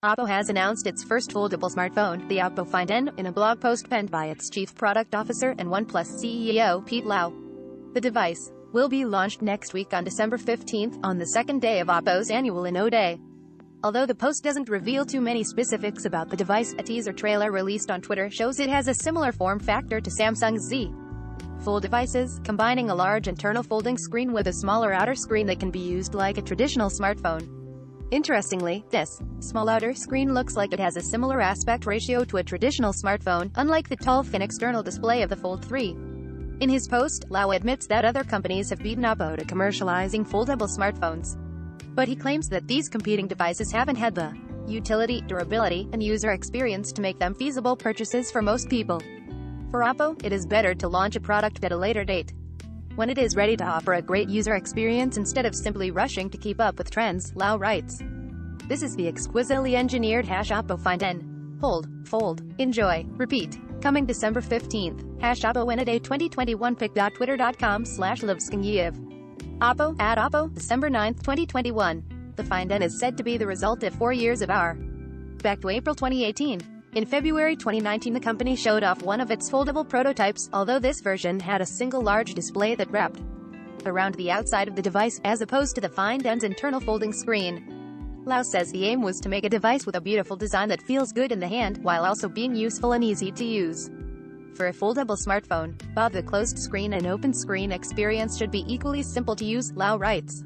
Oppo has announced its first foldable smartphone, the Oppo Find N, in a blog post penned by its chief product officer and OnePlus CEO, Pete Lau. The device will be launched next week on December 15th, on the second day of Oppo's annual Inno Day. Although the post doesn't reveal too many specifics about the device, a teaser trailer released on Twitter shows it has a similar form factor to Samsung's Z Fold devices, combining a large internal folding screen with a smaller outer screen that can be used like a traditional smartphone. Interestingly, this small outer screen looks like it has a similar aspect ratio to a traditional smartphone, unlike the tall, thin external display of the Fold 3. In his post, Lau admits that other companies have beaten Oppo to commercializing foldable smartphones. But he claims that these competing devices haven't had the utility, durability, and user experience to make them feasible purchases for most people. For Oppo, it is better to launch a product at a later date, when it is ready to offer a great user experience instead of simply rushing to keep up with trends, Lau writes. This is the exquisitely engineered Oppo Find N. Hold, fold, enjoy, repeat. Coming December 15th. Oppo Inno Day 2021 pic.twitter.com/livskingyev. Oppo, at Oppo, December 9th, 2021. The Find N is said to be the result of 4 years of R. Back to April 2018. In February 2019 the company showed off one of its foldable prototypes, although this version had a single large display that wrapped around the outside of the device, as opposed to the Find N's internal folding screen. Lau says the aim was to make a device with a beautiful design that feels good in the hand, while also being useful and easy to use. For a foldable smartphone, both the closed screen and open screen experience should be equally simple to use, Lau writes.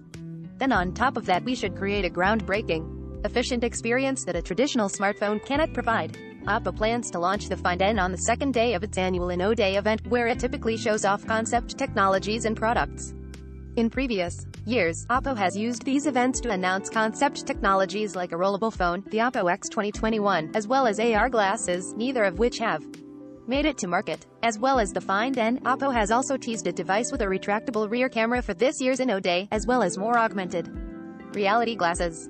Then on top of that we should create a groundbreaking, efficient experience that a traditional smartphone cannot provide. Oppo plans to launch the Find N on the second day of its annual Inno Day event, where it typically shows off concept technologies and products. In previous years, Oppo has used these events to announce concept technologies like a rollable phone, the Oppo X 2021, as well as AR glasses, neither of which have made it to market. As well as the Find N, Oppo has also teased a device with a retractable rear camera for this year's Inno Day, as well as more augmented reality glasses.